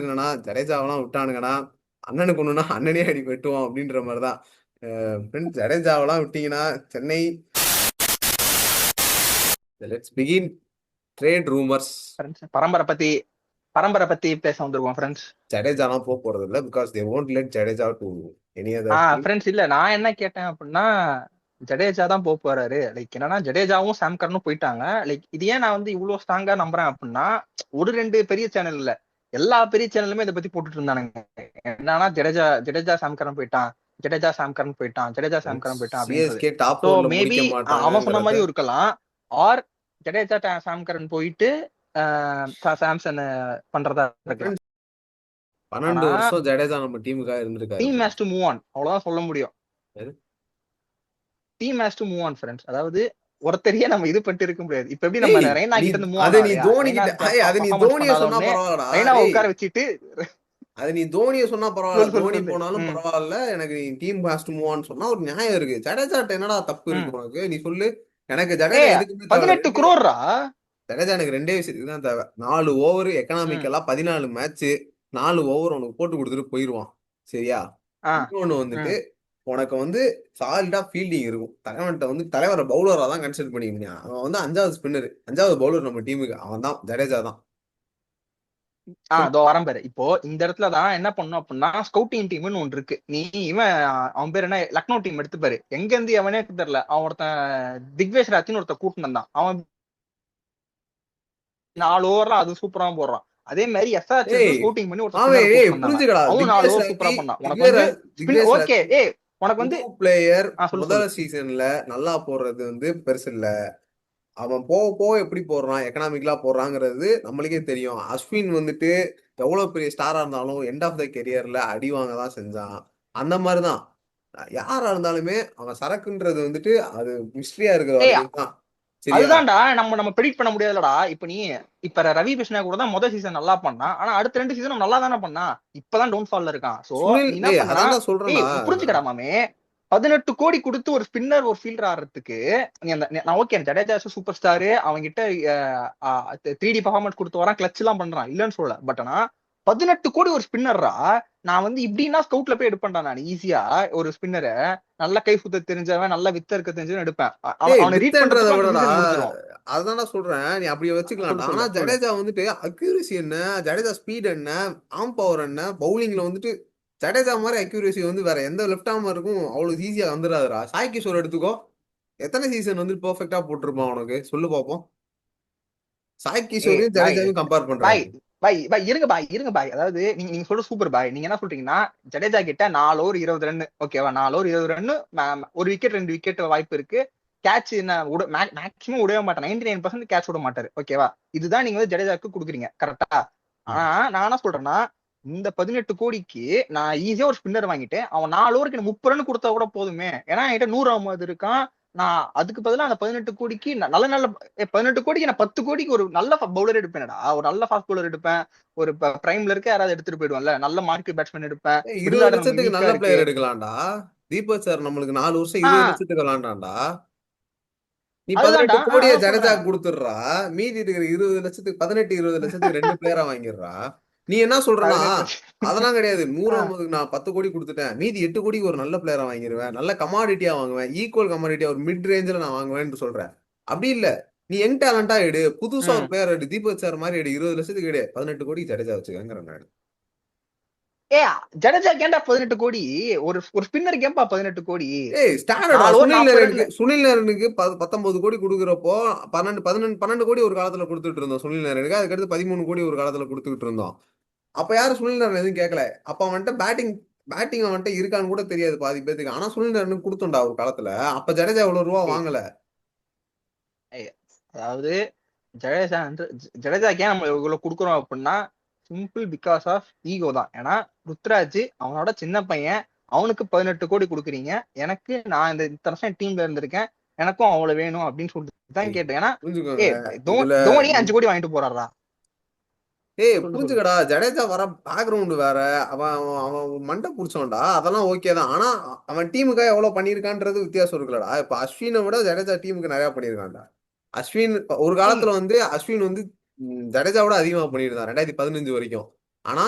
என்னன்னா ஜடேஜாவெல்லாம் விட்டானுங்கன்னா அண்ணனுக்கு ஒண்ணுன்னா அண்ணனே அடி வெட்டுவோம் அப்படின்ற மாதிரிதான். ஃப்ரெண்ட்ஸ், ஜடேஜாவெல்லாம் விட்டீங்கன்னா Chennai. Let's begin trade rumours. பரம்பரை பத்தி பேச வந்துருவோம் ஃப்ரெண்ட்ஸ். ஜடேஜாலாம் போக போறது இல்லை, because they won't let Jadeja to any other team. Friends இல்ல, நான் என்ன கேட்டேன் அப்படின்னா ஜடேஜா தான் போக போறாரு. லைக் என்னன்னா ஜடேஜாவும் சாம் கரனும் போயிட்டாங்க. லைக் இது ஏன் நான் வந்து இவ்வளவு ஸ்ட்ராங்கா நம்புறேன் அப்படின்னா, ஒரு ரெண்டு பெரிய சேனல் இல்ல, எல்லா பெரிய சேனலுமே இதை பத்தி போட்டுட்டு இருந்தானுங்க. என்னன்னா ஜடேஜா ஜடேஜா சாம் கரன் போயிட்டான், ஜடேஜா சாம் கரன் போயிட்டான், ஜடேஜா சாம் கரன் போயிட்டான் அப்படின்றது. சிஎஸ்கே டாப் ஸோ 4ல மேபி முடிக்க அவன் சொன்ன மாட்டாங்கங்கறத. மாதிரியும் இருக்கலாம். ஆர் ஜடேஜா சாம் கரன் போயிட்டு சாம்சன் பண்றதா இருக்கலாம். 12 ஆனா வருஷம் ஜடேஜா நம்ம டீமுக்காக இருந்திருக்காரு. Team has to move on, அவ்வளவுதான் சொல்ல முடியும். Team has to move on friends. அதாவது ஒருத்தரையே நம்ம இது பண்ணிட்டு இருக்க முடியாது. இப்ப எப்படி நம்ம ரெய்னா கிட்ட இருந்து மூவ் ஆன் நீ ஆகலையா, தோனி ரெய்னா கிட்ட அது நீ பெர்ஃபார்மன்ஸ் தோனிய பண்ணாத சொன்னா உடனே பரவாயில்லடா. ரெய்னாவை உட்கார வச்சுட்டு அது நீ தோனிய சொன்னா பரவாயில்ல, சொல்லு சொல்லு தோனி சொல்லு. போனாலும் ம் பரவாயில்ல, எனக்கு நீ team has to move on சொன்னா ஒரு நியாயம் இருக்கு. ஜடேஜாட்ட என்னடா தப்பு ம் இருக்கு உனக்கு? நீ சொல்லு. எனக்கு ஏ ஜடேஜா எதுக்குமே தேவை 18 ரெண்டு. குரோர்ரா. ஜடேஜா எனக்கு ரெண்டே விஷயத்துக்கு தான் தேவை. 4 ஓவர் ம் எக்கனாமிக்கலா 14 மேட்ச், 4 ஓவர் உனக்கு போட்டு கொடுத்துட்டு போயிருவான். சரியா? ஆ இன்னொன்னு வந்துட்டு ம் உனக்கு வந்து சாலிடா ஃபீல்டிங் இருக்கும். தலைவன்ட்ட வந்து தலைவரை பவுலரா தான் கன்சிடர் பண்ணிக்கணும். அவன் வந்து 5வது ஸ்பின்னர், 5வது பவுலர் நம்ம டீமுக்கு. அவன் தான், ஜடேஜா தான். அதோ வரம்பேரு. இப்போ இந்த இடத்துலதான் என்ன பண்ணும் அப்படின்னா, ஸ்கவுட்டிங் டீம்னு ஒன்று இருக்கு. நீ இவன் அவன் பேர் என்ன, லக்னோ டீம் எடுத்துப்பாரு. எங்க இருந்து எவனே தெரியல, அவன் ஒருத்தன் திக்வேஷ் ராஜ்னு ஒருத்தன் கூட்டினு வந்தான். அவன் 4 ஓவர்ல அது சூப்பரா போடுறான். அதே மாதிரி எஸ்ஆர்எச் எடுத்து ஏய் ஸ்கவுட்டிங் பண்ணி ஒரு அவன் ஸ்பின்னர் கூட்டு வந்தாங்க. புரிஞ்சுக்கடா. அவன் 4 திக்னேஷ் ஓவர் ராஜி, சூப்பரா பண்ணான். உனக்கு வந்து ஸ்பின் திக்னேஷ் ஓகே. ராஜி உனக்கு புது வந்து பிளேயர். சொல்லு முதல் சொல்லு. சீசன்ல நல்லா போடுறது வந்து பெருசு இல்ல. அவன் போக போக எப்படி போடுறான், எக்கனாமிக்கலா போடுறாங்கிறது நம்மளுக்கே தெரியும். அஸ்வின் வந்துட்டு எவ்வளவு பெரிய ஸ்டாரா இருந்தாலும் எண்ட் ஆஃப் த கெரியர்ல அடி வாங்க தான் செஞ்சான். அந்த மாதிரிதான் யாரா இருந்தாலுமே அவன் சரக்குன்றது வந்துட்டு அது மிஸ்ட்ரியா இருக்கிற ஏய் வரைக்கும் தான். சரியா? அதுதான்டா, நம்ம நம்ம ப்ரெடிக்ட் பண்ண முடியாதுலடா. இப்ப ரவி கிருஷ்ணா கூட தான் முதல் சீசன் நல்லா பண்ணா. ஆனா அடுத்த 2 சீசனும் நல்லா தானே பண்ணா. இப்பதான் டவுன் ஃபால்ல இருக்கான். சோ சுனில், நீ என்ன பண்றா, அதான்டா சொல்றேன்டா. புரிஞ்சுக்கடா மாமே. 18 கோடி கொடுத்து ஒரு ஸ்பின்னர் ஒரு ஃபீல்டர் ஆடுறதுக்கு நீ அந்த நான் ஓகே, ஜடேஜா சூப்பர் ஸ்டாரு, அவங்கிட்ட 3D பர்ஃபார்மன்ஸ் கொடுத்து வரான், கிளச் எல்லாம் பண்றான், இல்லன்னு சொல்ல. பட் ஆனா 18 கோடி ஒரு ஸ்பின்னர்ரா. நான் வந்து இப்படின்னா ஸ்கவுட்ல போய் எடுப்பேன்டா நான் ஈஸியா. ஒரு ஸ்பின்னரை நல்ல கை சுத்த தெரிஞ்சவன், நல்ல வித்த இருக்க தெரிஞ்சவன் எடுப்பேன். அவனை ரீட் வித்தன்றதை பண்றதுக்கு அந்த விடடா, சீசன் முடிஞ்சிடும். அதான்டா சொல்றேன். நீ அப்படி சொல்லு வச்சுக்கலாம்டா. ஆனா சொல்லு சொல்லு. ஜடேஜா வந்துட்டு அக்யூரசி என்ன, ஜடேஜா ஸ்பீட் என்ன, ஆம் பவர் என்ன, பவுலிங்ல வந்துட்டு ஜடேஜா மாதிரி அக்யூரசி வந்து வேற எந்த லெஃப்ட் ஆர்மருக்கும் அவ்வளவு ஈஸியா வந்துடாதுடா. சாய் கிஷோர் எடுத்துக்கோ. எத்தனை சீசன் வந்து பெர்ஃபெக்டா போட்டிருப்பான் உனக்கு சொல்லு பாப்போம். சாய் கிஷோரையும் பாய் ஜடேஜாவையும் கம்பேர் பாய் பண்றாரு. பாய் பாய் இருங்க பாய். அதாவது நீங்க நீங்க சொல்ற சூப்பர் பாய். நீங்க என்ன சொல்றீங்கன்னா, ஜடேஜா கிட்ட 4 ஓவர் 20 ரன், ஓகேவா? 4 ஓவர் 20 ரன், ஒரு விக்கெட் 2 விக்கெட் வாய்ப்பு இருக்கு. கேட்ச் என்ன மேக்ஸிமம் விடவே மாட்டேன். 99% கேட்ச் விட மாட்டாரு, ஓகேவா? இதுதான் நீங்க வந்து ஜடேஜாக்கு கொடுக்குறீங்க, கரெக்டா? ஆனா நான் என்ன சொல்றேன்னா, இந்த 18 கோடிக்கு நான் ஈஸியா ஒரு ஸ்பின்னர் வாங்கிட்டு அவன் 4 ஓவருக்கு 30 ரன் கொடுத்தா கூட போதுமே. ஏன்னா என்கிட்ட 100 இருக்கான். நான் அதுக்கு பதிலா அந்த 18 கோடிக்கு நல்ல நல்ல 18 கோடிக்கு நான் 10 கோடிக்கு ஒரு நல்ல பவுலர் எடுப்பேன்டா. ஒரு நல்ல ஃபாஸ்ட் பவுலர் எடுப்பேன். ஒரு பிரைம்ல இருக்க யாராவது எடுத்துட்டு போயிடுவான்ல, நல்ல மார்க்கெட் பேட்ஸ்மேன் எடுப்பேன். 20 மிடில் ஆர்டர் நமக்கு லட்சத்துக்கு வீக்கா நல்ல இருக்கு. பிளேயர் எடுக்கலாம்டா. தீபக் சார் நம்மளுக்கு 4 வருஷம் ஆ 20 லட்சத்துக்கு விளாண்டான்டா. நீ 18 அதுதான்டா, கோடியை அதான் ஜடேஜா சொல்றேன். கொடுத்துடுறா. மீதி இருக்கிற 20 லட்சத்துக்கு, 18 20 லட்சத்துக்கு 2 பிளேயரா வாங்கிடுறா. நீ என்ன சொல்றனா? 18 அதெல்லாம் கிடையாது. ஆ 100 நான் 10 கோடி கொடுத்துட்டேன், மீதி 8 கோடிக்கு ஒரு நல்ல பிளேயரா வாங்கிடுவேன், நல்ல கமாடிட்டியா வாங்குவேன், ஈக்குவல் கமாடிட்டியா ஒரு மிட் ரேஞ்சில் நான் வாங்குவேன்னு சொல்றேன். அப்படி இல்ல, நீ யங் டேலண்டா எடு, புதுசா ஒரு ம் பிளேயர் எடு, தீபக் சார் மாதிரி எடு, 20 லட்சத்துக்கு எடு, 18 கோடி ஜடேஜா வச்சுக்கங்கிறேன் நான். ஏ ஜடேஜா கேண்டா 18 கோடி, ஒரு ஒரு ஸ்பின்னர் கேம்பா 18 கோடி. ஏய் ஸ்டாண்டர்டா. 4 ஓவர் 40 ரன்ல. சுனில் நரனுக்கு 19 கோடி கொடுக்குறப்போ 12 கோடி ஒரு காலத்துல கொடுத்துட்டு இருந்தோம் சுனில் நரனுக்கு. அதுக்கடுத்து 13 கோடி ஒரு காலத்துல கொடுத்துட்டு இருந்தோம். அப்ப யாரும் சுனில் நரன் எதுவும் கேட்கல. அப்ப அவன்கிட்ட பேட்டிங் அவன்கிட்ட இருக்கான்னு கூட தெரியாது பாதி பேத்துக்கு. ஆனா சுனில் நரனுக்கு கொடுத்தோம்டா ஒரு காலத்துல. அப்ப ஜடேஜா இவ்வளவு ரூபா ஏய், வாங்கல. ஏய், அதாவது ஜடேஜா வந்து ஜடேஜாக்கு ஏன் நம்ம இவ்வளவு கொடுக்குறோம் அப்படின்னா, சிம்பிள் பிகாஸ் ஆஃப் ஈகோ தான். ஏன்னா ருத்ராஜ் அவனோட சின்ன பையன், அவனுக்கு 18 கோடி கொடுக்குறீங்க, எனக்கு நான் இந்த இத்தனை வருஷம் டீம்ல இருந்திருக்கேன், எனக்கும் அவ்வளவு வேணும் அப்படின்னு சொல்லிட்டு தான் ஏய் கேட்டேன். ஏன்னா புரிஞ்சுக்கோங்க இதுல. தோனி 5 கோடி வாங்கிட்டு போறாரா. ஏய் சொல்லு சொல்லு. புரிஞ்சுக்கடா, ஜடேஜா வர பேக்ரவுண்ட் வேற. அவன் அவன் அவன் மண்டை புடிச்சவன்டா, அதெல்லாம் ஓகே தான். ஆனா அவன் டீமுக்காக எவ்வளவு பண்ணியிருக்கான்றது வித்தியாசம் இருக்குல்லடா. இப்ப அஸ்வினை விட ஜடேஜா டீமுக்கு நிறைய பண்ணியிருக்கான்டா. அஸ்வின் ஒரு ஏய் காலத்துல வந்து அஸ்வின் வந்து ஜடேஜாவோட அதிகமா பண்ணியிருந்தான் 2015 வரைக்கும். ஆனா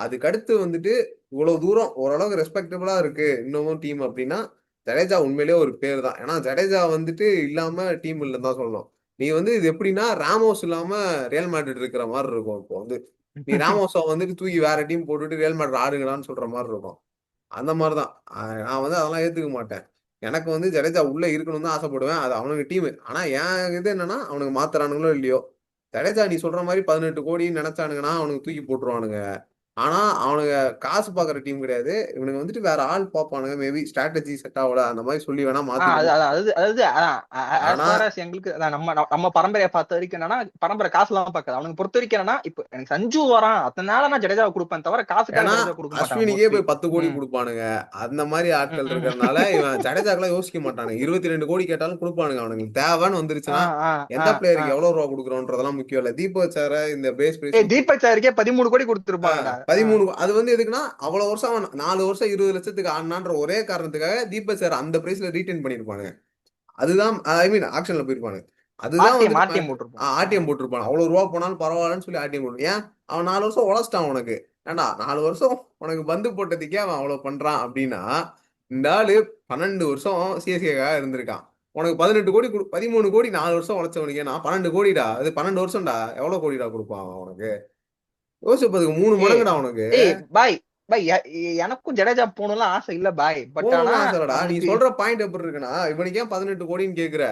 அதுக்கடுத்து வந்துட்டு இவ்வளவு தூரம் ஓரளவுக்கு ரெஸ்பெக்டபிளா இருக்கு இன்னமும் டீம் அப்படின்னா ஜடேஜா உண்மையிலேயே ஒரு பேர் தான். ஏன்னா ஜடேஜா வந்துட்டு இல்லாம டீம் இல்லைன்னு தான் சொல்லணும். நீ வந்து இது எப்படின்னா ராமோஸ் இல்லாம ரியல் மேட்ரிட் இருக்கிற மாதிரி இருக்கும். இப்போ வந்து நீ ராமோஸை வந்துட்டு தூக்கி வேற டீம் போட்டுட்டு ரியல் மேட்ரிட் ஆடுங்கடான்னு சொல்ற மாதிரி இருக்கும். அந்த மாதிரிதான். நான் வந்து அதெல்லாம் ஏத்துக்க மாட்டேன். எனக்கு வந்து ஜடேஜா உள்ள இருக்கணும்னு தான் ஆசைப்படுவேன். அது அவனுக்கு டீம். ஆனா என் இது என்னன்னா அவனுக்கு மாத்துறானுங்களோ இல்லையோ, ஜடேஜா நீ சொல்ற மாதிரி 18 கோடி நினைச்சானுங்கன்னா அவனுக்கு தூக்கி போட்டுருவானுங்க. ஆனா அவனுங்க காசு பாக்குற டீம் கிடையாது. இவனுங்க வந்துட்டு வேற ஆள் பாப்பானுங்க. மேபி ஸ்ட்ராட்டஜி செட் ஆகல அந்த மாதிரி சொல்லி வேணா அது மாத்திட்டு. அதாவது அதாவது as ஆனா far as எங்களுக்கு நம்ம நம்ம பரம்பரையை பார்த்த வரைக்கும் என்னன்னா பரம்பரை காசு எல்லாம் பார்க்காது. அவனுக்கு பொறுத்த வரைக்கும் என்னன்னா இப்ப எனக்கு சஞ்சு வரான் அதனால நான் ஜடேஜாவை கொடுப்பேன் தவிர காசுக்காக ஏன்னா ஜடேஜா கொடுக்க மாட்டாங்க அஸ்வினிக்கே மோஸ்ட்லி. போய் 10 கோடி கொடுப்பானுங்க. அந்த மாதிரி ஆட்கள் இருக்கிறதுனால இவன் ஜடேஜாக்கெல்லாம் யோசிக்க மாட்டானுங்க. 22 கோடி கேட்டாலும் கொடுப்பானுங்க. அவனுங்களுக்கு தேவைன்னு வந்துருச்சுன்னா எந்த பிளேயருக்கு எவ்வளவு ரூபா கொடுக்குறோன்றதெல்லாம் முக்கியம் இல்ல. தீபக் சார இந்த பேஸ் பிரைஸ் தீபக் சாருக்கே 13 கோடி கொடுத்துருப்பாங்கடா. 13. அது வந்து எதுக்குன்னா அவ்வளவு வருஷம் அவன் 4 வருஷம் 20 லட்சத்துக்கு ஆடினான்ற ஒரே காரணத்துக்காக தீபக் சார் அந்த பிரைஸ்ல ரீட்டைன் பண்ணிருப்பானுங்க. அதுதான் ஐ மீன் ஆக்ஷன்ல போயிருப்பானுங்க. அதுதான் ஆர்டிஎம் வந்துட்டு ஆர்டிஎம் போட்டிருப்போம். ஆர்டிஎம் போட்டிருப்பான். அவ்வளவு ரூபா போனாலும் பரவாயில்லன்னு சொல்லி ஆர்டிஎம் போட்டு ஏன் அவன் 4 வருஷம் உழைச்சிட்டான் உனக்கு. ஏன்டா 4 வருஷம் உனக்கு பந்து போட்டதுக்கே அவன் அவ்வளவு பண்றான் அப்படின்னா இந்த ஆளு 12 வருஷம் சிஎஸ்கேக்காக இருந்திருக்கான். உனக்கு 18 கோடி 13 கோடி 4 வருஷம் உழைச்சவனுக்கு நான் 12 கோடிடா. அது 12 வருஷம்டா. எவ்வளவு கோடிடா கொடுப்பான் அவன் உனக்கு? யோசிப்பதுக்கு 3 மடங்குடா உனக்கு. பாய் பாய் எனக்கும் ஜடேஜா போகணும்லாம் ஆசை இல்ல பாய். பட் ஆனா போகணும்லாம் ஆசைடா. நீ நம்மளுக்கு சொல்ற பாயிண்ட் எப்படி இருக்குன்னா இவனுக்கு ஏன் 18 கோடின்னு கேக்குற?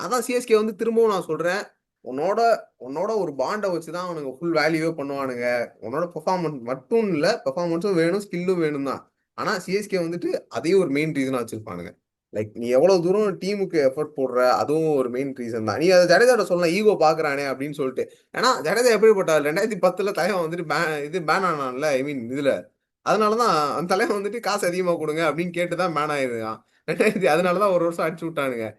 அதான் சிஎஸ்கே வந்து திரும்பவும் நான் சொல்றேன். உன்னோட உன்னோட ஒரு பாண்டை வச்சுதான் அவனுங்க ஃபுல் வேல்யூவே பண்ணுவானுங்க. உன்னோட பெர்ஃபார்மன்ஸ் மட்டும் இல்ல, பெர்ஃபார்மன்ஸும் வேணும், ஸ்கில்லும் வேணும் தான். ஆனா சிஎஸ்கே வந்துட்டு அதையும் ஒரு மெயின் ரீசனா வச்சிருப்பானுங்க. லைக் நீ எவ்வளவு தூரம் டீமுக்கு எஃபர்ட் போடுற அதுவும் ஒரு மெயின் ரீசன் தான். நீ அதை ஜடேஜாட்ட சொல்லலாம் ஈகோ பாக்குறானே அப்படின்னு சொல்லிட்டு. ஏன்னா ஜடேஜா எப்படிப்பட்டார் 2010 தலைவன் வந்துட்டு இது பேன் ஆனான்ல. ஐ மீன் இதுல அதனாலதான் அந்த தலைவன் வந்துட்டு காசு அதிகமா கொடுங்க அப்படின்னு கேட்டுதான் பேன் ஆயிருக்கான். அதனாலதான் ஒரு வருஷம் அடிச்சு விட்டானுங்க.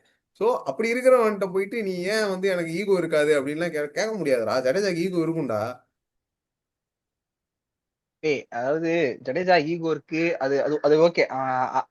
சோ அப்படி இருக்கிறவன்ட்ட போயிட்டு நீ ஏன் வந்து எனக்கு ஈகோ இருக்காது அப்படின்லாம் கேட்க முடியாதுடா. ஜடேஜாக்கு ஈகோ இருக்கும்டா. அதாவது ஜடேஜா ஈகோ இருக்கு. அது அது அது ஓகே.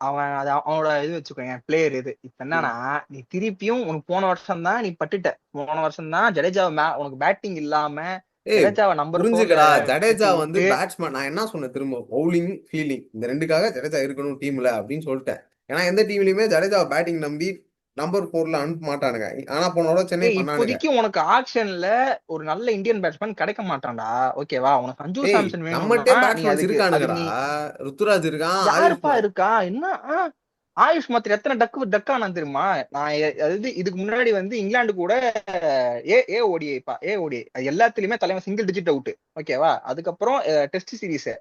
அவன் அவனோட இது வச்சுக்கோங்க பிளேயர் இது. இப்ப என்னன்னா நீ திருப்பியும் உனக்கு போன வருஷம் தான் நீ பட்டுட்ட. போன வருஷம் தான் ஜடேஜா உனக்கு பேட்டிங் இல்லாம ஜடேஜாவை நம்பர் 4ல புரிஞ்சுக்கடா. ஜடேஜா இறக்கி வந்து விட்டு பேட்ஸ்மேன். நான் என்ன சொன்னேன் திரும்ப பவுலிங் ஃபீல்டிங் இந்த ரெண்டுக்காக ஜடேஜா இருக்கணும் டீம்ல அப்படின்னு சொல்லிட்டேன். ஏன்னா எந்த டீம்லயுமே ஜடேஜா பேட்டிங் நம்பி நம்பர் 4ல அனுப்ப மாட்டானுங்க. ஆனா போனோட சென்னை பண்ணானுங்க. இப்போதைக்கு உனக்கு ஆக்ஷன்ல ஒரு நல்ல இந்தியன் பேட்ஸ்மேன் கிடைக்க மாட்டான்டா. ஓகேவா? உனக்கு சஞ்சு சாம்சன் நம்மகிட்டே வேணும்னா நீ பேட்ஸ்மேன்ஸ் அதுக்கு இருக்கானுங்கடா. நீ ருத்துராஜ் இருக்கான், ஆயுஷ் யாருப்பா இருக்கா என்ன? ஆயுஷ் மாத்திரம் எத்தனை டக்கானா தெரியுமா? நான் அதாவது இதுக்கு முன்னாடி வந்து இங்கிலாந்து கூட ஏ ஓடிஐ எல்லாத்துலயுமே தலைவன் சிங்கிள் டிஜிட் அவுட். ஓகேவா? அதுக்கப்புறம் டெஸ்ட் சீரிஸ்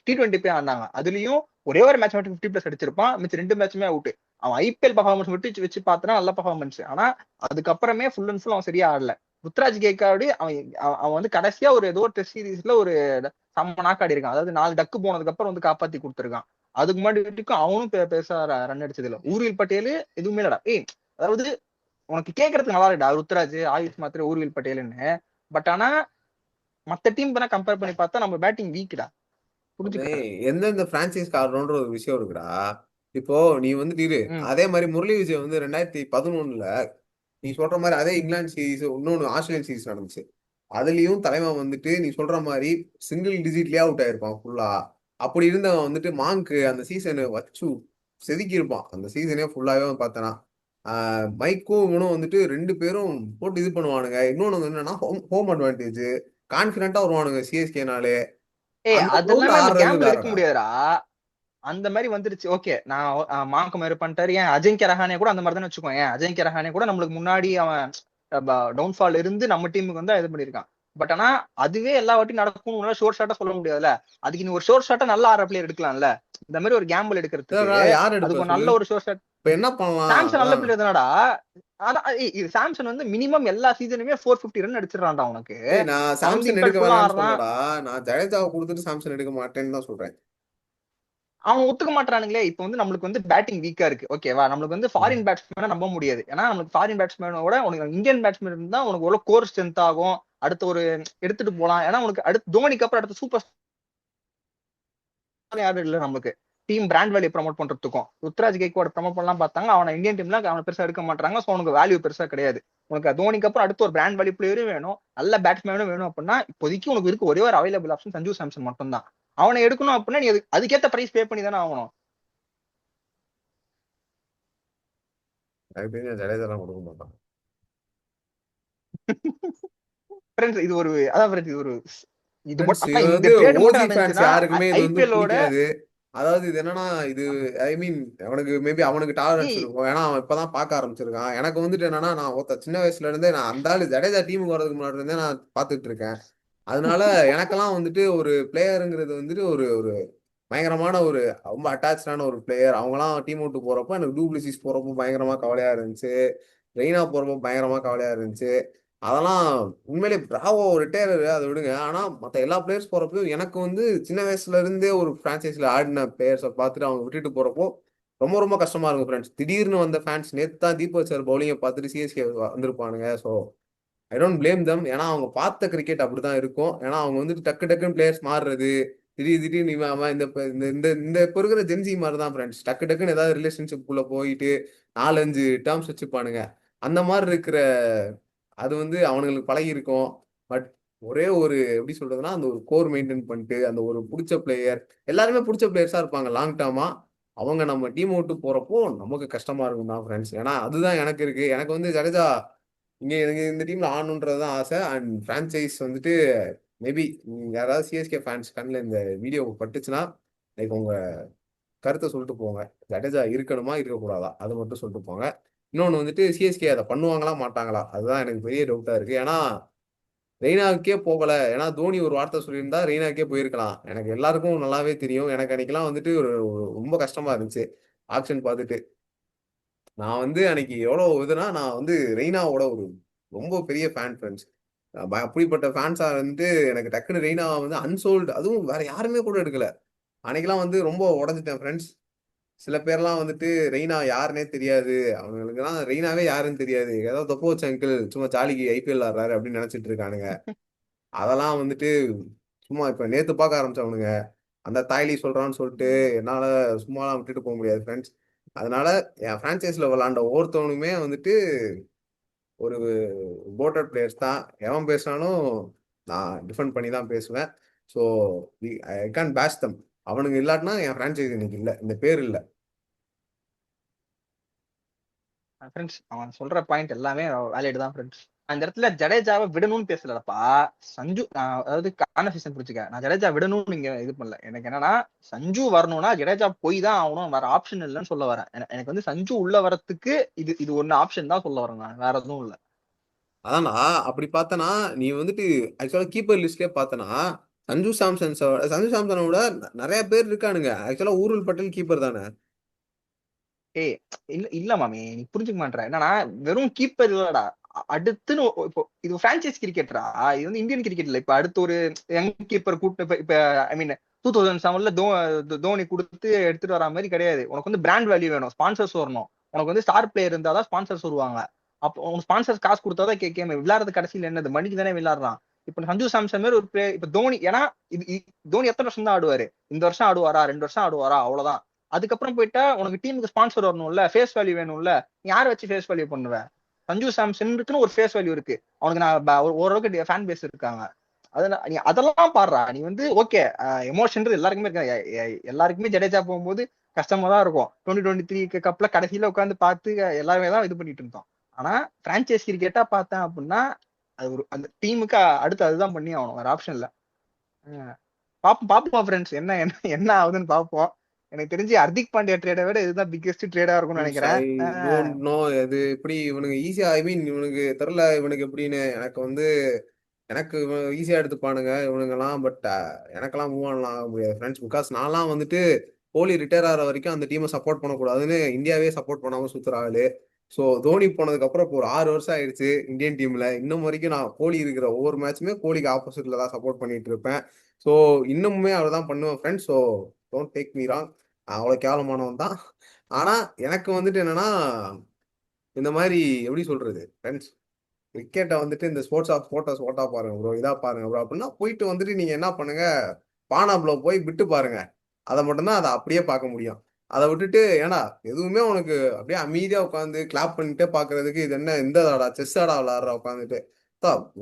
T20 போய் ஆனாங்க. அதுலயும் ஒரே ஒரு மேட்ச் மட்டும் 50+ அடிச்சிருப்பான். மிச்ச 2 மேட்சுமே அவுட். அவன் ஐபிஎல் பர்ஃபார்மன்ஸ் விட்டு வச்சு பார்த்தனா நல்ல பர்ஃபார்மன்ஸ். ஆனா அதுக்கப்புறமே ஃபுல் அண்ட் ஃபுல் அவன் சரியா ஆடல. ருத்ராஜ் கேக்காடி அவன் அவன் வந்து கடைசியா ஒரு ஏதோ டெஸ்ட் சீரீஸ்ல ஒரு செம்ம நாக்காடி இருக்கான். அதாவது 4 டக்கு போனதுக்கு அப்புறம் வந்து காப்பாத்தி கொடுத்துருக்கான். அதுக்கு முன்னாடி வரைக்கும் அவனும் பெருசா ரன் அடிச்சது இல்ல. ஊர்வில் பட்டேல் எதுவுமே இல்லடா. அதாவது உனக்கு கேட்கறதுக்கு நல்லா இருக்குடா ருத்ராஜ், ஆயுஷ் மாத்திர, ஊர்வில் பட்டேல்னு. பட் ஆனா மத்த டீம் தானே கம்பேர் பண்ணி பார்த்தா நம்ம பேட்டிங் வீக்டா. புரிஞ்சுக்க. எந்தெந்த பிரான்சைஸ் ஆடுறோன்ற ஒரு விஷயம் இருக்குடா. இப்போ நீ வந்துட்டு இரு. ம் அதே மாதிரி முரளி விஜய் வந்து 2011 நீ சொல்ற மாதிரி அதே இங்கிலாந்து சீரீஸ் இன்னொன்னு ஆஸ்திரேலியன் சீரீஸ் நடந்துச்சு. அதுலயும் தலைவன் வந்துட்டு நீ சொல்ற மாதிரி சிங்கிள் டிஜிட்லயே அவுட் ஆயிருப்பான் ஃபுல்லா. அப்படி இருந்தவன் வந்துட்டு மாங்க்கு அந்த சீசனை வச்சு செதுக்கி இருப்பான். அந்த சீசனே ஃபுல்லாவே பார்த்தனா மைக்கும் இவனும் வந்துட்டு 2 பேரும் போட்டு இது பண்ணுவானுங்க. இன்னொன்னு வந்து என்னன்னா ஹோம் அட்வான்டேஜ் கான்பிடண்டா வருவானுங்க சிஎஸ்கேனாலே. அந்த கிரவுண்ட்ல அதெல்லாமே அந்த ஆடுறது கேம்ல இருக்க வேறடா. முடியாதுடா. அந்த மாதிரி வந்துருச்சு. ஓகே நான் மார்க் மாதிரி பண்ணிட்டாரு. ஏன் அஜய்கே ரஹானே கூட அந்த மாதிரி தானே வச்சுக்கோ. ஏன் அஜய்கே ரஹானே கூட நம்மளுக்கு முன்னாடி அவன் டவுன்ஃபால் இருந்து நம்ம டீமுக்கு வந்து இது பண்ணிருக்கான். பட் ஆனா அதுவே எல்லா வாட்டியும் நடக்கும் ஷோர்ட் ஷாட்டா சொல்ல முடியாதுல்ல. அதுக்கு நீ ஒரு ஷோர்ட் ஷாட்டா நல்ல ஆற பிளேயர் எடுக்கலாம்ல. இந்த மாதிரி ஒரு கேம்பிள் எடுக்கிறதுக்கு யார் எடுப்ப அதுக்கு ஒரு சொல்லு. நல்ல ஒரு ஷோர்ட் ஷாட். இப்ப என்ன பண்ணலாம் சாம்சன் நல்ல அதான். பிளேயர் தானடா. அதான் இது சாம்சன் வந்து மினிமம் எல்லா சீசனுமே 450 ரன் அடிச்சிடறான்டா உனக்கு. நான் அவன் வந்து சாம்சங் எடுக்க இம்பாக்ட் ஃபுல்லா வேணாம்னு ஆடுறான். சொல்லடா. நான் ஜடேஜாவை கொடுத்துட்டு சாம்சங் எடுக்க மாட்டேன்னு தான் சொல்றேன். அவன் ஒத்துக்க மாட்டானுங்களே. இப்ப வந்து நம்மளுக்கு வந்து பேட்டிங் வீக்கா இருக்கு. ஓகேவா? நம்மளுக்கு வந்து ஃபாரின் பேட்ஸ்மேனை நம்ப முடியாது. ஏன்னா நம்மளுக்கு ஃபாரின் பேட்ஸ்மேனோட உனக்கு இந்தியன் பேட்ஸ்மேன் இருந்தா உனக்கு எவ்வளவு கோர் ஸ்ட்ரென்த் ஆகும். அடுத்த ஒரு எடுத்துட்டு போலாம். ஏன்னா உனக்கு அடுத்து தோனிக்கு அப்புறம் அடுத்த சூப்பர் ஸ்டார் யாரும் இல்ல நம்மளுக்கு. டீம் பிராண்ட் வேல்யூ ப்ரமோட் பண்றதுக்கும் ருத்ராஜ் கெய்க்வாட் ப்ரமோட் பண்ணலாம் பார்த்தாங்க. அவனை இந்தியன் டீம்ல அவனை பெருசா எடுக்க மாட்டாங்க. ஸோ உனக்கு வேல்யூ பெருசா கிடையாது. உனக்கு தோனிக்கு அப்புறம் அடுத்து ஒரு பிராண்ட் வேல்யூ பிளேயரும் வேணும், நல்ல பேட்ஸ்மேனும் வேணும் அப்படின்னா இப்போதைக்கு உனக்கு இருக்கு ஒரே ஒரு அவைலபிள் ஆப்ஷன் சஞ்சு சாம்சன் மட்டும் தான். அவனை எடுக்கணும் அப்படின்னா நீ அதுக்கேற்ற பிரைஸ் பே பண்ணி தானே ஆகணும். எனக்கு தெரிஞ்ச ஜடேஜாலாம் கொடுக்க மாட்டான். ஃப்ரெண்ட்ஸ் இது ஒரு அதான் friends, இது ஒரு இது ஃப்ரெண்ட்ஸ் மட்டும் இது அதான் இந்த வந்து ட்ரேட் மட்டும் ஓஜி ஃபேன்ஸ் நடந்துச்சுன்னா யாருக்குமே இது வந்து ஐபிஎல்லோட பிடிக்காது. அதாவது இது என்னன்னா இது ஐ மீன் அவனுக்கு மேபி அவனுக்கு டாலரன்ஸ் இருக்கும், ஏன்னா அவன் இப்பதான் பார்க்க ஆரம்பிச்சிருக்கான். எனக்கு வந்துட்டு என்னன்னா நான் ஒருத்த சின்ன வயசுல இருந்தே நான் அந்த ஆளு ஜடேஜா டீமுக்கு வர்றதுக்கு முன்னாடி இருந்தே நான் பார்த்துட்டு இருக்கேன். அதனால எனக்கெல்லாம் வந்துட்டு ஒரு பிளேயருங்கிறது வந்துட்டு ஒரு ஒரு பயங்கரமான ஒரு ரொம்ப அட்டாச்சான ஒரு பிளேயர். அவங்கலாம் டீம் விட்டு போறப்போ எனக்கு டூப்ளிசிஸ் போறப்போ பயங்கரமா கவலையா இருந்துச்சு, ரெய்னா போறப்போ பயங்கரமா கவலையா இருந்துச்சு. அதெல்லாம் உண்மையிலே பிராவோ ரிட்டையர் அதை விடுங்க, ஆனா மற்ற எல்லா பிளேயர்ஸ் போறப்போ எனக்கு வந்து சின்ன வயசுல இருந்தே ஒரு பிரான்ச்சைஸ்ல ஆடின பிளேயர்ஸை பார்த்துட்டு அவங்க விட்டுட்டு போறப்போ ரொம்ப ரொம்ப கஷ்டமா இருக்கும் ஃப்ரெண்ட்ஸ். திடீர்னு வந்த ஃபேன்ஸ் நேத்து தான் தீபக் சார் பவுலிங்கை பார்த்துட்டு சிஎஸ்கே வந்திருப்பானுங்க. So I don't blame them, ஏன்னா அவங்க பார்த்த கிரிக்கெட் அப்படிதான் இருக்கும். ஏன்னா அவங்க வந்துட்டு டக்கு டக்குன்னு பிளேயர்ஸ் மாறுறது, திடீர்னு இவன் அவன் இந்த இந்த இந்த இந்த இப்போ இருக்கிற ஜென்சி மாதிரி தான் ஃப்ரெண்ட்ஸ். டக்கு டக்குன்னு ஏதாவது ரிலேஷன்ஷிப் குள்ள போயிட்டு 4-5 டேர்ம்ஸ் வச்சுப்பானுங்க. அந்த மாதிரி இருக்கிற அது வந்து அவனுங்களுக்கு பழகி இருக்கும். பட் ஒரே ஒரு எப்படி சொல்றதுன்னா அந்த ஒரு கோர் மெயின்டைன் பண்ணிட்டு அந்த ஒரு பிடிச்ச பிளேயர், எல்லாருமே பிடிச்ச பிளேயர்ஸா இருப்பாங்க லாங் டேர்மா. அவங்க நம்ம டீம் விட்டு போறப்போ நமக்கு கஷ்டமா இருக்கும் தான் ஃப்ரெண்ட்ஸ். ஏன்னா அதுதான் எனக்கு இருக்கு. எனக்கு வந்து ஜடேஜா இங்க எனக்கு இந்த டீம்ல ஆடணுன்றது தான் ஆசை. அண்ட் பிரான்ச்சைஸ் வந்துட்டு மேபி யாராவது சிஎஸ்கே ஃபேன்ஸ் கண்ணில் இந்த வீடியோ பட்டுச்சுன்னா லைக் உங்க கருத்தை சொல்லிட்டு போங்க. ஜடேஜா இருக்கணுமா இருக்கக்கூடாதா அது மட்டும் சொல்லிட்டு போங்க. இன்னொன்று வந்துட்டு சிஎஸ்கே அதை பண்ணுவாங்களா மாட்டாங்களா அதுதான் எனக்கு பெரிய டவுட்டா இருக்கு. ஏன்னா ரெய்னாவுக்கே போகல, ஏன்னா தோனி ஒரு வார்த்தை சொல்லியிருந்தா ரெய்னாவுக்கே போயிருக்கலாம். எனக்கு எல்லாருக்கும் நல்லாவே தெரியும். எனக்கு அன்னைக்கெல்லாம் வந்துட்டு ரொம்ப கஷ்டமா இருந்துச்சு ஆக்ஷன் பார்த்துட்டு. நான் வந்து அன்னைக்கு எவ்வளவு இதுனா நான் வந்து ரெய்னாவோட ஒரு ரொம்ப பெரிய ஃபேன் ஃப்ரெண்ட்ஸ். அப்படிப்பட்ட ஃபேன்ஸா வந்து எனக்கு டக்குன்னு ரெய்னா வந்து அன்சோல்டு, அதுவும் வேற யாருமே கூட எடுக்கல. அன்னைக்கெல்லாம் வந்து ரொம்ப உடஞ்சிட்டேன் ஃப்ரெண்ட்ஸ். சில பேர்லாம் வந்துட்டு ரெய்னா யாருன்னே தெரியாது, அவங்களுக்குலாம் ரெய்னாவே யாருன்னு தெரியாது, ஏதோ தொப்போ வச்ச அங்கிள் சும்மா ஜாலிக்கு ஐபிஎல் ஆடுறாரு அப்படின்னு நினைச்சிட்டு இருக்கானுங்க. அதெல்லாம் வந்துட்டு சும்மா இப்ப நேத்து பார்க்க ஆரம்பிச்சவனுங்க. அந்த தாய்லி சொல்றான்னு சொல்லிட்டு என்னால சும்மாலாம் விட்டுட்டு போக முடியாது ஃப்ரெண்ட்ஸ். அதனால என் பிரான்ச்சைஸ்ல விளாண்ட ஒவ்வொருத்தவனுமே வந்துட்டு ஒரு போட்டட் பிளேயர்ஸ் தான். எவன் பேசினாலும் நான் டிஃபெண்ட் பண்ணி தான் பேசுவேன். ஸோ ஐ கேன் பேஷ் தம். அவனுங்க இல்லாட்டினா என் பிரான்ச்சைஸ் இன்னைக்கு இல்லை, இந்த பேர் இல்லை. ஃப்ரெண்ட்ஸ் அவன் சொல்ற பாயிண்ட் எல்லாமே வேலிட் தான் ஃப்ரெண்ட்ஸ். அந்த இடத்துல ஜடேஜாவை விடணும்னு பேசலப்பா. சஞ்சு அதாவது கான்வர்சேஷன் புரிச்சுக்க, நான் ஜடேஜா விடணும்னு நீங்க இது பண்ணல. எனக்கு என்னன்னா சஞ்சு வரணும்னா ஜடேஜா போய் தான் ஆகணும், வேற ஆப்ஷன் இல்லைன்னு சொல்ல வரேன். எனக்கு வந்து சஞ்சு உள்ள வரத்துக்கு இது இது ஒன்னு ஆப்ஷன் தான் சொல்ல வரேன், நான் வேற எதுவும் இல்லை. அதானா அப்படி பார்த்தனா நீ வந்துட்டு ஆக்சுவலா கீப்பர் லிஸ்ட்லயே பார்த்தனா சஞ்சு சாம்சனை விட நிறைய பேர் இருக்கானுங்க. ஆக்சுவலா ஊருல் பட்டேல் கீப்பர் தானே. ஏய் இல்ல இல்ல மாமி, நீ புரிஞ்சுக்க மாட்டேற. என்னன்னா வெறும் கீப்பர் இல்லடா, அடுத்துன்னு இப்போ இது பிரான்சைஸ் கிரிக்கெட்டரா, இது வந்து இந்தியன் கிரிக்கெட் இல்ல. இப்ப அடுத்து ஒரு யங் கீப்பர் கூட்டு இப்ப ஐ மீன் 2007ல தோனி கொடுத்து எடுத்துட்டு வர மாதிரி கிடையாது. உனக்கு வந்து பிராண்ட் வேல்யூ வேணும், ஸ்பான்சர்ஸ் வரணும். உனக்கு வந்து ஸ்டார் பிளேயர் இருந்தாதான் ஸ்பான்சர்ஸ் வருவாங்க. அப்போ உனக்கு ஸ்பான்சர்ஸ் காசு கொடுத்தாதான் கேம் விளையாடுறது. கடைசியில் என்னது மணிக்கு தானே விளையாடுறான். இப்ப சஞ்சு சாம்சன் மாதிரி ஒரு பிளேயர் இப்ப தோனி, ஏன்னா தோனி எத்தனை வருஷம் தான் ஆடுவாரு, இந்த வருஷம் ஆடுவாரா 2 வருஷம் ஆடுவாரா அவ்வளவுதான். அதுக்கப்புறம் போயிட்டா உனக்கு டீமுக்கு ஸ்பான்சர் வரணும்ல, ஃபேஸ் வேல்யூ வேணும்ல. நீ யாரை வச்சு ஃபேஸ் வேல்யூ பண்ணுவ? சஞ்சு சாம்சனுக்குன்னு ஒரு ஃபேஸ் வேல்யூ இருக்கு, அவனுக்கு நான் ஓரளவுக்கு ஃபேன் பேஸ் இருக்காங்க. நீ அதெல்லாம் பாடுறா. நீ வந்து ஓகே எமோஷன் எல்லாருக்குமே இருக்க, எல்லாருக்குமே ஜடேஜா போகும்போது கஷ்டமா தான் இருக்கும். 2023 கப்ல கடைசியில உட்காந்து பார்த்து எல்லாருமே தான் இது பண்ணிட்டு இருந்தோம். ஆனா பிரான்ச்சைஸ் கிரிக்கெட்டா பார்த்தேன் அப்படின்னா அது ஒரு அந்த டீமுக்கு அடுத்து அதுதான் பண்ணி ஆகணும், வேற ஆப்ஷன் இல்ல. பாப்போம் ஃப்ரெண்ட்ஸ், என்ன என்ன என்ன ஆகுதுன்னு பாப்போம். எனக்கு தெரிஞ்சு ஹர்திக் பாண்டியா ட்ரேடை விட இதுதான் பிக்கெஸ்ட் ட்ரேடா இருக்கும்னு நினைக்கிறேன். ஐ டோன்ட் நோ இது எப்படி இவனுக்கு ஈஸியா ஐ மீன் இவனுக்கு தெரில இவனுக்கு எப்படின்னு. எனக்கு வந்து எனக்கு ஈஸியா எடுத்துப்பானுங்க இவனுங்கெல்லாம். பட் எனக்கெல்லாம் மூவ் ஆனலாம் ஆக முடியாது ஃப்ரெண்ட்ஸ். பிகாஸ் நான்லாம் வந்துட்டு கோலி ரிட்டையர் ஆகிற வரைக்கும் அந்த டீமை சப்போர்ட் பண்ணக்கூடாதுன்னு இந்தியாவே சப்போர்ட் பண்ணாம சுத்துற ஆளு. ஸோ தோனி போனதுக்கு அப்புறம் இப்போ ஒரு 6 வருஷம் ஆயிடுச்சு இந்தியன் டீம்ல. இன்னும் வரைக்கும் நான் கோலி இருக்கிற ஒவ்வொரு மேட்சுமே கோலிக்கு ஆப்போசிட்ல தான் சப்போர்ட் பண்ணிட்டு இருப்பேன். ஸோ இன்னுமே அவர் தான் பண்ணுவேன் friends. So don't take me wrong, அவ்வளோ கேவலமானவன் தான். ஆனா எனக்கு வந்துட்டு என்னன்னா இந்த மாதிரி எப்படி சொல்றது ஃப்ரெண்ட்ஸ், கிரிக்கெட்டை வந்துட்டு இந்த ஸ்போர்ட்ஸ் ஆஃப் போட்டோஸ் ஓட்டா பாருங்க ப்ரோ, இதா பாருங்க ப்ரோ அப்படின்னா போயிட்டு வந்துட்டு நீங்க என்ன பண்ணுங்க, பானாப்ல போய் விட்டு பாருங்க. அதை மட்டும்தான் அதை அப்படியே பார்க்க முடியும். அதை விட்டுட்டு ஏன்னா எதுவுமே உனக்கு அப்படியே அமைதியா உட்காந்து கிளாப் பண்ணிட்டே பாக்குறதுக்கு இது என்ன இந்த ஆடா செஸ் ஆடா விளாடுற உட்காந்துட்டு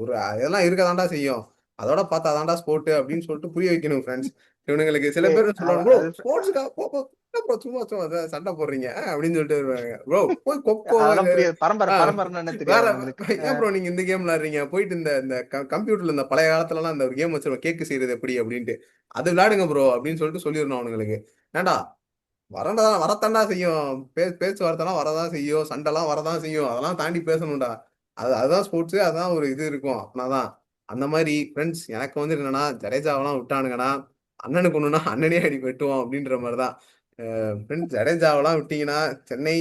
ஒரு இதெல்லாம் இருக்கதாண்டா செய்யும். அதோட பார்த்தா அதான்டா ஸ்போர்ட் அப்படின்னு சொல்லிட்டு புரிய வைக்கணும் ஃப்ரெண்ட்ஸ். இவனுங்களுக்கு சில ஏய், பேர் சொல்லுவாங்க ப்ரோ அது ஸ்போர்ட்ஸுக்கா போ போ, என்ன bro, சும்மா சும்மா சண்டை போடுறீங்க அப்படின்னு சொல்லிட்டு வருவாங்க. ப்ரோ போய் கொக்கோ அதெல்லாம் புரியாது. பரம்பரை ஆஹ் பரம்பரைன்னு என்ன வேற தெரியாது உங்களுக்கு. ஏன் ப்ரோ நீங்க இந்த கேம் விளையாடுறீங்க போயிட்டு இந்த கம்ப்யூட்டர்ல இந்த பழைய காலத்துல எல்லாம் இந்த ஒரு கேம் வச்சிருவோம் கேக்கு செய்யறது எப்படி அப்படின்ட்டு அது விளையாடுங்க ப்ரோ அப்படின்னு சொல்லிட்டு சொல்லிடணும் அவனுங்களுக்கு. ஏன்டா வரண்டா வரத்தாண்டா செய்யும். பேச்சுவார்த்தைலாம் வரதான் செய்யும். சண்டைலாம் வரதான் செய்யும். அதெல்லாம் தாண்டி பேசணும்டா. அதுதான் ஸ்போர்ட்ஸ். அதான் ஒரு இது இருக்கும். அப்படின்னாதான் அந்த மாதிரி ஃப்ரெண்ட்ஸ் எனக்கு வந்து என்னன்னா ஜடேஜாவெல்லாம் விட்டானுங்கன்னா அண்ணனுக்கு ஒண்ணுன்னா அண்ணனே அடி வெட்டுவோம் அப்படின்ற மாதிரிதான். ஃப்ரெண்ட்ஸ் ஜடேஜாவெல்லாம் விட்டீங்கன்னா சென்னை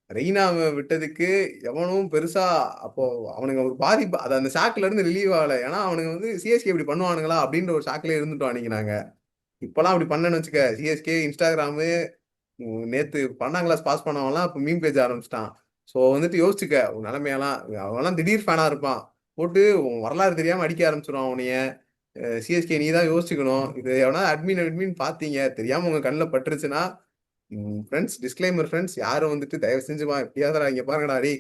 ரெய்னாவை விட்டதுக்கு எவனும் பெருசா அப்போ அவனுங்க ஒரு பாதிப்பு அது அந்த ஷாக்ல இருந்து ரிலீவ் ஆகல. ஏன்னா அவனுங்க வந்து சிஎஸ்கே இப்படி பண்ணுவானுங்களா அப்படின்ற ஒரு ஷாக்லயே இருந்துட்டோம் அன்னைக்கு நாங்க. இப்பெல்லாம் அப்படி பண்ணேன்னு வச்சுக்க சிஎஸ்கே இன்ஸ்டாகிராமு நேத்து 12th கிளாஸ் பாஸ் பண்ணவன்லாம் இப்ப மீம் பேஜ் ஆரம்பிச்சிட்டான். ஸோ வந்துட்டு யோசிச்சுக்க உன் நிலைமையெல்லாம். அவன்லாம் திடீர் ஃபேனா இருப்பான். போட்டு உன் வரலாறு தெரியாம அடிக்க ஆரம்பிச்சிடும் அவனைய. சிஎஸ்கே நீ தான் யோசிச்சுக்கணும். இது எவனா அட்மின் அட்மின் பாத்தீங்க தெரியாம உங்க கண்ணில் பட்டுருச்சுன்னா ஃப்ரெண்ட்ஸ் டிஸ்க்ளைமர் ஃப்ரெண்ட்ஸ் யாரும் வந்துட்டு தயவு செஞ்சுமா எப்படியாவது இங்க பாருங்கடா டே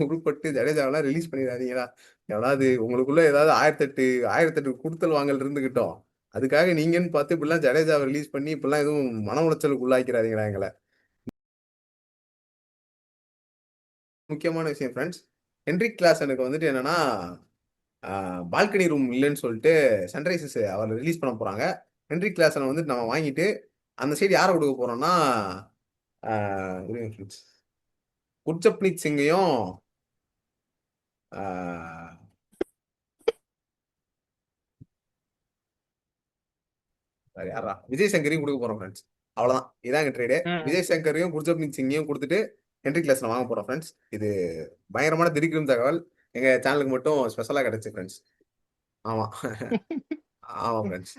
உருப்பட்டு ஜடேஜாவெல்லாம் ரிலீஸ் பண்ணிடாதீங்கடா. எவனாவது உங்களுக்குள்ள ஏதாவது 1008 கொடுத்தல் வாங்கல் இருந்துகிட்டோம். அதுக்காக நீங்கன்னு பார்த்து இப்படிலாம் ஜடேஜாவை ரிலீஸ் பண்ணி இப்படிலாம் எதுவும் மன உளைச்சலுக்கு உள்ளாக்கிறாதீங்களா எங்களை. முக்கியமான விஷயம் ஃப்ரெண்ட்ஸ் ஹென்ரிக் கிளாசனுக்கு வந்துட்டு என்னன்னா பால்கனி ரூம் இல்லைன்னு சொல்லிட்டு சன்ரைசர்ஸ் அவர் ரிலீஸ் பண்ண போறாங்க. ஹென்ரிக் கிளாசனை வந்துட்டு நம்ம வாங்கிட்டு அந்த சைடு யாரை கொடுக்க போறோம்னா குர்ஜப்னீத் சிங்கையும் யாரா விஜய் சங்கரையும் கொடுக்க போறோம் ஃப்ரெண்ட்ஸ். அவ்வளவுதான் இதாங்க ட்ரேடு. ம். விஜய் சங்கரையும் குர்ஜப்னீத் சிங்கையும் கொடுத்துட்டு ஹென்ரிக் கிளாஸ்ல வாங்க போறோம் ஃப்ரெண்ட்ஸ். இது பயங்கரமான திடுக்கிடும் தகவல் எங்க சேனலுக்கு மட்டும் ஸ்பெஷலா கிடைச்சு ஃப்ரெண்ட்ஸ். ஆமா ஆமா ஃப்ரெண்ட்ஸ்.